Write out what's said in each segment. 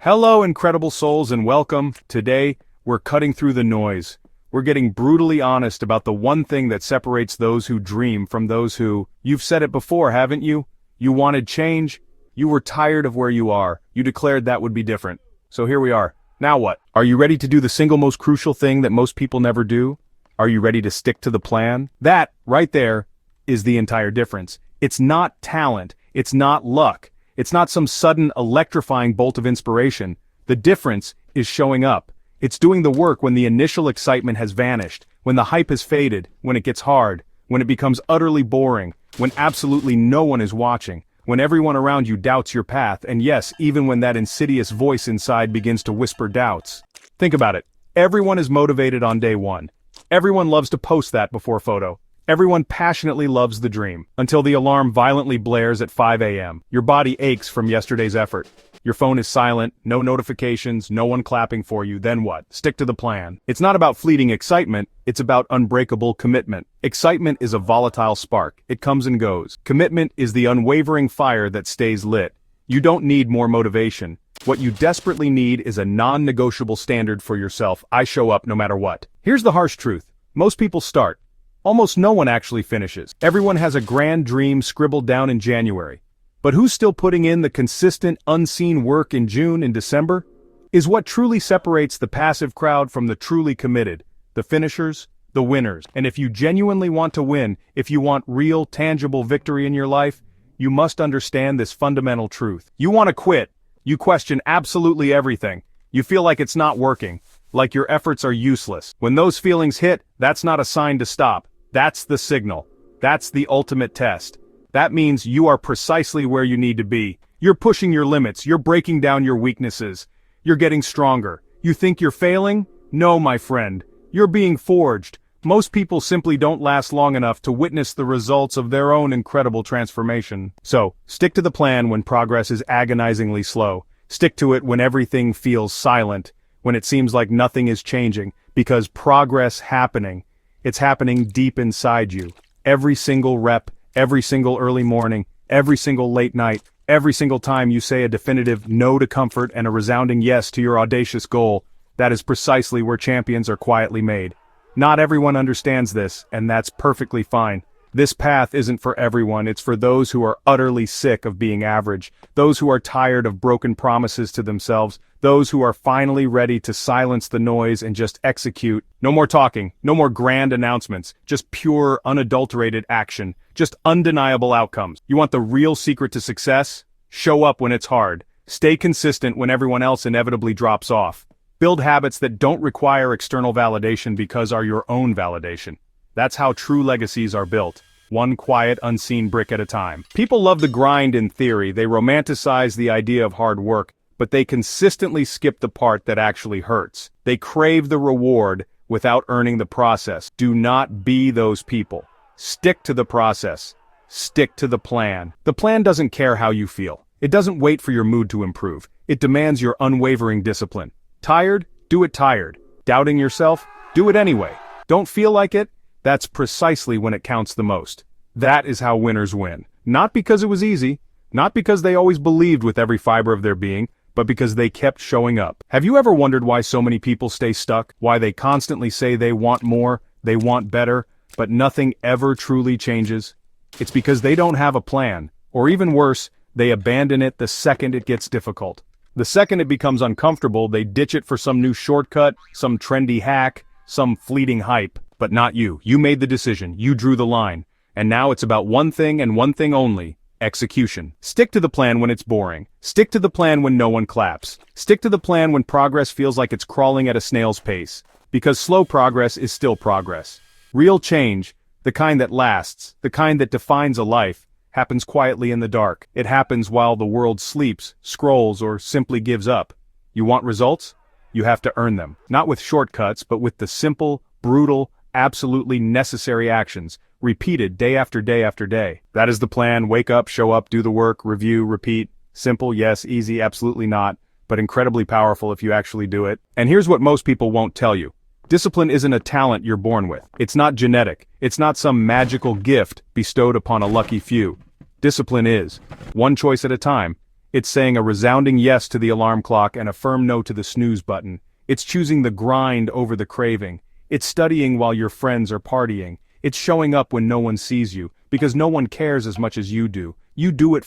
Hello, incredible souls, and welcome. Today, we're cutting through the noise. We're getting brutally honest about the one thing that separates those who dream from those who... You've said it before, haven't you? You wanted change. You were tired of where you are. You declared that would be different. So here we are. Now what? Are you ready to do the single most crucial thing that most people never do? Are you ready to stick to the plan? That, right there, is the entire difference. It's not talent. It's not luck. It's not some sudden electrifying bolt of inspiration. The difference is showing up. It's doing the work when the initial excitement has vanished, when the hype has faded, when it gets hard, when it becomes utterly boring, when absolutely no one is watching, when everyone around you doubts your path, and yes, even when that insidious voice inside begins to whisper doubts. Think about it. Everyone is motivated on day one. Everyone loves to post that before photo. Everyone passionately loves the dream, until the alarm violently blares at 5 a.m. Your body aches from yesterday's effort. Your phone is silent, no notifications, no one clapping for you, then what? Stick to the plan. It's not about fleeting excitement, it's about unbreakable commitment. Excitement is a volatile spark, it comes and goes. Commitment is the unwavering fire that stays lit. You don't need more motivation. What you desperately need is a non-negotiable standard for yourself. I show up no matter what. Here's the harsh truth. Most people start. Almost no one actually finishes. Everyone has a grand dream scribbled down in January. But who's still putting in the consistent, unseen work in June and December? Is what truly separates the passive crowd from the truly committed. The finishers, the winners. And if you genuinely want to win, if you want real, tangible victory in your life, you must understand this fundamental truth. You want to quit. You question absolutely everything. You feel like it's not working, like your efforts are useless. When those feelings hit, that's not a sign to stop. That's the signal. That's the ultimate test. That means you are precisely where you need to be. You're pushing your limits. You're breaking down your weaknesses. You're getting stronger. You think you're failing? No, my friend. You're being forged. Most people simply don't last long enough to witness the results of their own incredible transformation. So, stick to the plan when progress is agonizingly slow. Stick to it when everything feels silent, when it seems like nothing is changing, because progress happening. It's happening deep inside you. Every single rep, every single early morning, every single late night, every single time you say a definitive no to comfort and a resounding yes to your audacious goal, that is precisely where champions are quietly made. Not everyone understands this, and that's perfectly fine. This path isn't for everyone, it's for those who are utterly sick of being average, those who are tired of broken promises to themselves, those who are finally ready to silence the noise and just execute. No more talking, no more grand announcements, just pure, unadulterated action, just undeniable outcomes. You want the real secret to success? Show up when it's hard. Stay consistent when everyone else inevitably drops off. Build habits that don't require external validation because are your own validation. That's how true legacies are built. One quiet, unseen brick at a time. People love the grind in theory, they romanticize the idea of hard work, but they consistently skip the part that actually hurts. They crave the reward without earning the process. Do not be those people. Stick to the process. Stick to the plan. The plan doesn't care how you feel. It doesn't wait for your mood to improve. It demands your unwavering discipline. Tired? Do it tired. Doubting yourself? Do it anyway. Don't feel like it? That's precisely when it counts the most. That is how winners win. Not because it was easy, not because they always believed with every fiber of their being, but because they kept showing up. Have you ever wondered why so many people stay stuck? Why they constantly say they want more, they want better, but nothing ever truly changes? It's because they don't have a plan, or even worse, they abandon it the second it gets difficult. The second it becomes uncomfortable, they ditch it for some new shortcut, some trendy hack, some fleeting hype. But not you. You made the decision. You drew the line. And now it's about one thing and one thing only. Execution. Stick to the plan when it's boring. Stick to the plan when no one claps. Stick to the plan when progress feels like it's crawling at a snail's pace. Because slow progress is still progress. Real change, the kind that lasts, the kind that defines a life, happens quietly in the dark. It happens while the world sleeps, scrolls, or simply gives up. You want results? You have to earn them. Not with shortcuts, but with the simple, brutal, absolutely necessary actions, repeated day after day after day. That is the plan. Wake up, show up, do the work, review, repeat. Simple, yes. Easy, absolutely not. But incredibly powerful if you actually do it. And here's what most people won't tell you. Discipline isn't a talent you're born with. It's not genetic. It's not some magical gift bestowed upon a lucky few. Discipline is. One choice at a time. It's saying a resounding yes to the alarm clock and a firm no to the snooze button. It's choosing the grind over the craving. It's studying while your friends are partying. It's showing up when no one sees you, because no one cares as much as you do. You do it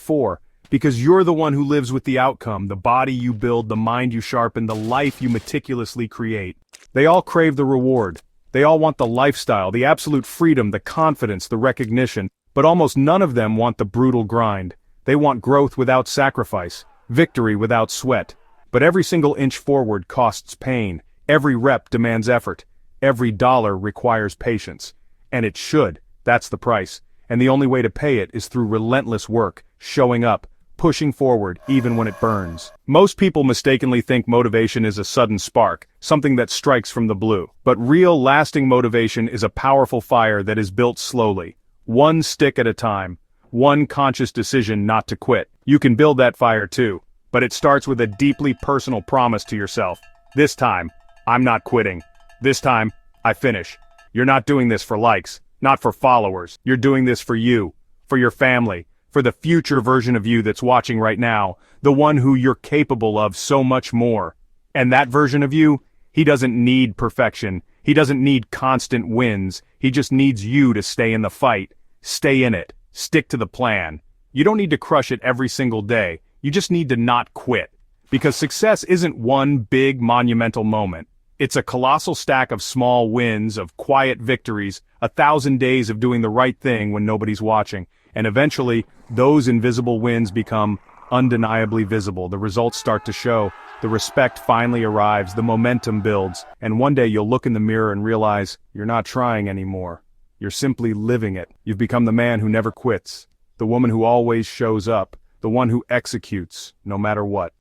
because you're the one who lives with the outcome, the body you build, the mind you sharpen, the life you meticulously create. They all crave the reward. They all want the lifestyle, the absolute freedom, the confidence, the recognition, but almost none of them want the brutal grind. They want growth without sacrifice, victory without sweat. But every single inch forward costs pain. Every rep demands effort. Every dollar requires patience. And it should. That's the price. And the only way to pay it is through relentless work, showing up, pushing forward even when it burns. Most people mistakenly think motivation is a sudden spark, something that strikes from the blue. But real, lasting motivation is a powerful fire that is built slowly, one stick at a time, one conscious decision not to quit. You can build that fire too, but it starts with a deeply personal promise to yourself. This time, I'm not quitting. This time, I finish. You're not doing this for likes, not for followers. You're doing this for you, for your family, for the future version of you that's watching right now, the one who you're capable of so much more. And that version of you, he doesn't need perfection. He doesn't need constant wins. He just needs you to stay in the fight. Stay in it. Stick to the plan. You don't need to crush it every single day. You just need to not quit. Because success isn't one big monumental moment. It's a colossal stack of small wins, of quiet victories, 1,000 days of doing the right thing when nobody's watching. And eventually, those invisible wins become undeniably visible. The results start to show. The respect finally arrives. The momentum builds. And one day you'll look in the mirror and realize you're not trying anymore. You're simply living it. You've become the man who never quits. The woman who always shows up. The one who executes, no matter what.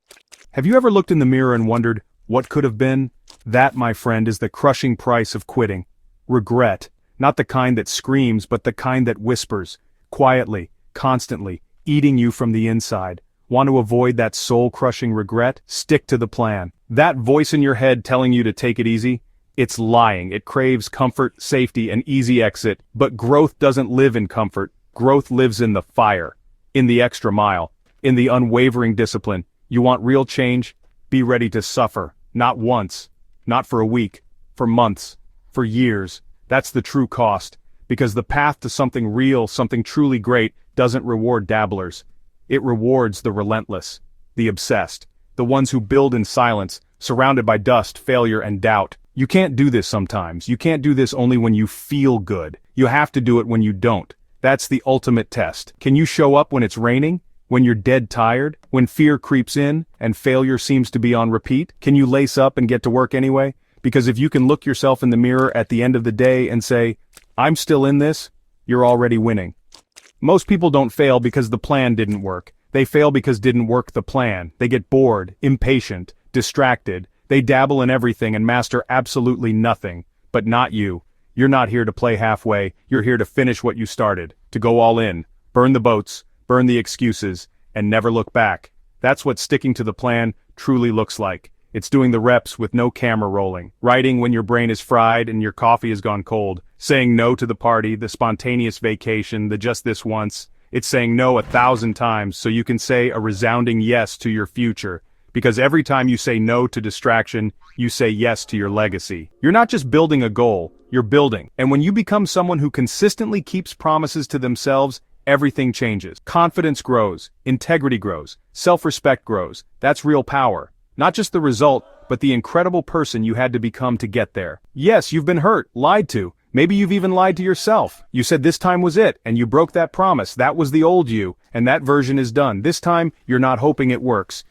Have you ever looked in the mirror and wondered what could have been? That, my friend, is the crushing price of quitting. Regret. Not the kind that screams, but the kind that whispers. Quietly, constantly, eating you from the inside. Want to avoid that soul-crushing regret? Stick to the plan. That voice in your head telling you to take it easy? It's lying. It craves comfort, safety, and easy exit. But growth doesn't live in comfort. Growth lives in the fire. In the extra mile. In the unwavering discipline. You want real change? Be ready to suffer. Not once. Not for a week. For months. For years. That's the true cost. Because the path to something real, something truly great, doesn't reward dabblers. It rewards the relentless, the obsessed, the ones who build in silence, surrounded by dust, failure, and doubt. You can't do this sometimes. You can't do this only when you feel good. You have to do it when you don't. That's the ultimate test. Can you show up when it's raining? When you're dead tired? When fear creeps in and failure seems to be on repeat? Can you lace up and get to work anyway? Because if you can look yourself in the mirror at the end of the day and say, I'm still in this, you're already winning. Most people don't fail because the plan didn't work. They fail because didn't work the plan. They get bored, impatient, distracted. They dabble in everything and master absolutely nothing. But not you. You're not here to play halfway. You're here to finish what you started. To go all in. Burn the boats, burn the excuses, and never look back. That's what sticking to the plan truly looks like. It's doing the reps with no camera rolling, writing when your brain is fried and your coffee has gone cold, saying no to the party, the spontaneous vacation, the just this once. It's saying no 1,000 times so you can say a resounding yes to your future. Because every time you say no to distraction, you say yes to your legacy. You're not just building a goal, you're building. And when you become someone who consistently keeps promises to themselves, everything changes. Confidence grows, integrity grows, self-respect grows. That's real power. Not just the result, but the incredible person you had to become to get there. Yes, you've been hurt, lied to. Maybe you've even lied to yourself. You said this time was it, and you broke that promise. That was the old you, and that version is done. This time, you're not hoping it works.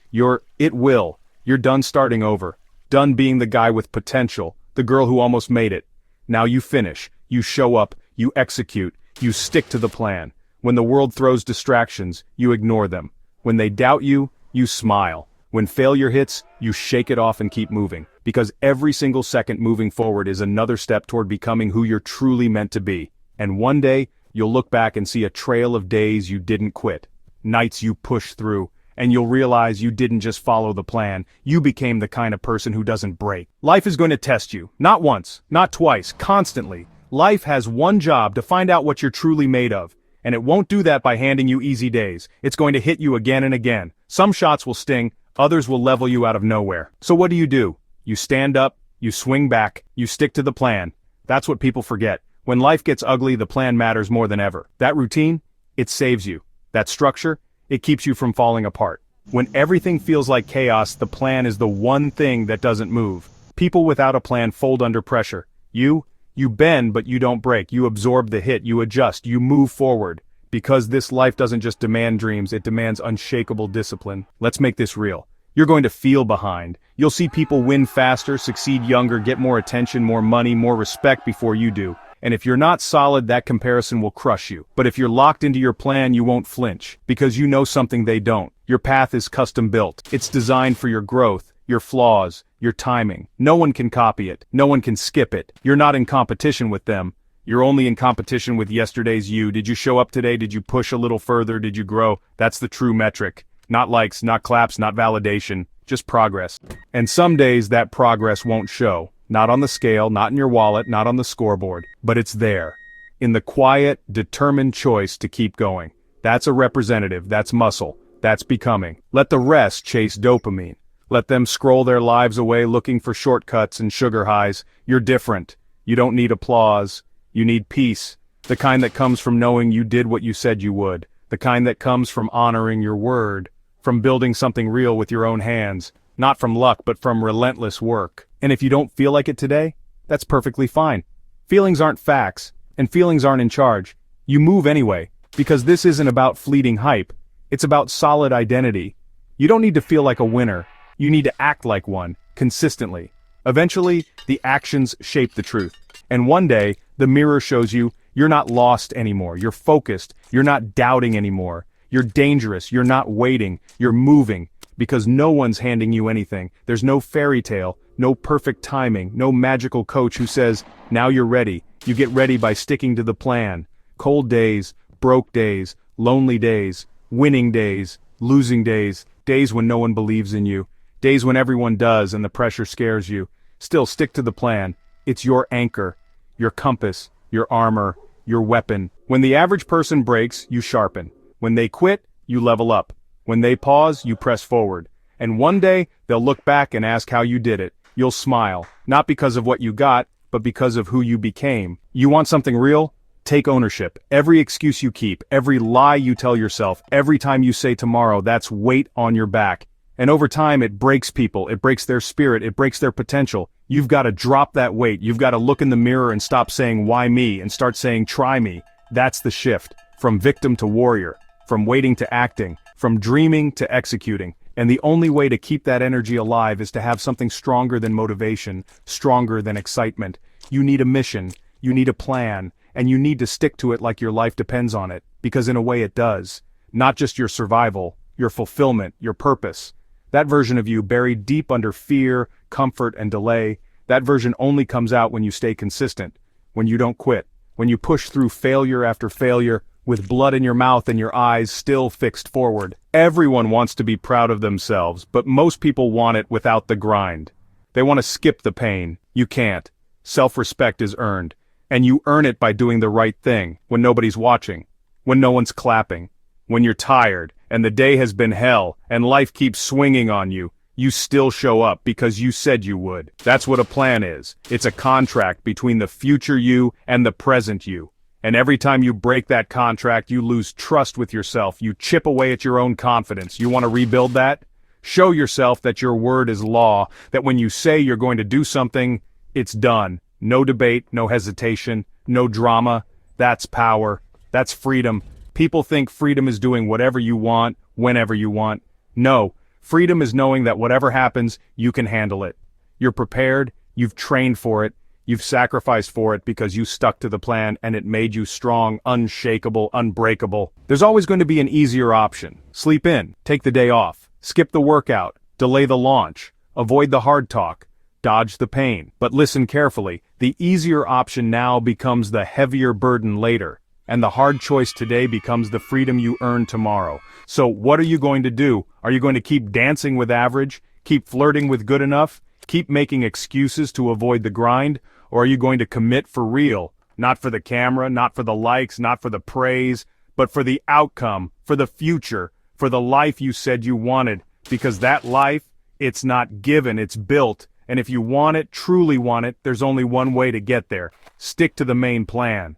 It will. You're done starting over. Done being the guy with potential, the girl who almost made it. Now you finish. You show up. You execute. You stick to the plan. When the world throws distractions, you ignore them. When they doubt you, you smile. When failure hits, you shake it off and keep moving. Because every single second moving forward is another step toward becoming who you're truly meant to be. And one day, you'll look back and see a trail of days you didn't quit. Nights you pushed through. And you'll realize you didn't just follow the plan. You became the kind of person who doesn't break. Life is going to test you. Not once, not twice, constantly. Life has one job: to find out what you're truly made of. And it won't do that by handing you easy days. It's going to hit you again and again. Some shots will sting, others will level you out of nowhere. So what do? You stand up, you swing back, you stick to the plan. That's what people forget. When life gets ugly, the plan matters more than ever. That routine, it saves you. That structure, it keeps you from falling apart. When everything feels like chaos, the plan is the one thing that doesn't move. People without a plan fold under pressure. You bend, but you don't break. You absorb the hit, you adjust, you move forward. Because this life doesn't just demand dreams, it demands unshakable discipline. Let's make this real. You're going to feel behind. You'll see people win faster, succeed younger, get more attention, more money, more respect before you do. And if you're not solid, that comparison will crush you. But if you're locked into your plan, you won't flinch. Because you know something they don't. Your path is custom built. It's designed for your growth, your flaws, your timing. No one can copy it. No one can skip it. You're not in competition with them. You're only in competition with yesterday's you. Did you show up today? Did you push a little further? Did you grow? That's the true metric. Not likes, not claps, not validation. Just progress. And some days that progress won't show. Not on the scale, not in your wallet, not on the scoreboard. But it's there. In the quiet, determined choice to keep going. That's a representative. That's muscle. That's becoming. Let the rest chase dopamine. Let them scroll their lives away looking for shortcuts and sugar highs. You're different. You don't need applause. You need peace. The kind that comes from knowing you did what you said you would. The kind that comes from honoring your word. From building something real with your own hands. Not from luck, but from relentless work. And if you don't feel like it today, that's perfectly fine. Feelings aren't facts, and feelings aren't in charge. You move anyway, because this isn't about fleeting hype. It's about solid identity. You don't need to feel like a winner. You need to act like one, consistently. Eventually, the actions shape the truth. And one day, the mirror shows you, you're not lost anymore. You're focused. You're not doubting anymore. You're dangerous. You're not waiting. You're moving. Because no one's handing you anything. There's no fairy tale, no perfect timing, no magical coach who says, now you're ready. You get ready by sticking to the plan. Cold days, broke days, lonely days, winning days, losing days, days when no one believes in you, days when everyone does and the pressure scares you. Still stick to the plan. It's your anchor, your compass, your armor, your weapon. When the average person breaks, you sharpen. When they quit, you level up. When they pause, you press forward. And one day, they'll look back and ask how you did it. You'll smile, not because of what you got, but because of who you became. You want something real? Take ownership. Every excuse you keep, every lie you tell yourself, every time you say tomorrow, that's weight on your back. And over time, it breaks people, it breaks their spirit, it breaks their potential. You've got to drop that weight. You've got to look in the mirror and stop saying, why me? And start saying, try me. That's the shift. From victim to warrior. From waiting to acting. From dreaming to executing. And the only way to keep that energy alive is to have something stronger than motivation, stronger than excitement. You need a mission, you need a plan, and you need to stick to it like your life depends on it, because in a way it does. Not just your survival, your fulfillment, your purpose. That version of you buried deep under fear, comfort, and delay, that version only comes out when you stay consistent, when you don't quit, when you push through failure after failure, with blood in your mouth and your eyes still fixed forward. Everyone wants to be proud of themselves, but most people want it without the grind. They want to skip the pain. You can't. Self-respect is earned. And you earn it by doing the right thing, when nobody's watching, when no one's clapping, when you're tired, and the day has been hell, and life keeps swinging on you, you still show up because you said you would. That's what a plan is. It's a contract between the future you and the present you. And every time you break that contract, you lose trust with yourself. You chip away at your own confidence. You want to rebuild that? Show yourself that your word is law, that when you say you're going to do something, it's done. No debate, no hesitation, no drama. That's power. That's freedom. People think freedom is doing whatever you want, whenever you want. No, freedom is knowing that whatever happens, you can handle it. You're prepared, you've trained for it, you've sacrificed for it because you stuck to the plan and it made you strong, unshakable, unbreakable. There's always going to be an easier option. Sleep in, take the day off, skip the workout, delay the launch, avoid the hard talk, dodge the pain. But listen carefully, the easier option now becomes the heavier burden later, and the hard choice today becomes the freedom you earn tomorrow. So what are you going to do? Are you going to keep dancing with average? Keep flirting with good enough? Keep making excuses to avoid the grind? Or are you going to commit for real? Not for the camera, not for the likes, not for the praise, but for the outcome, for the future, for the life you said you wanted, because that life, it's not given, it's built, and if you want it, truly want it, there's only one way to get there. Stick to the main plan.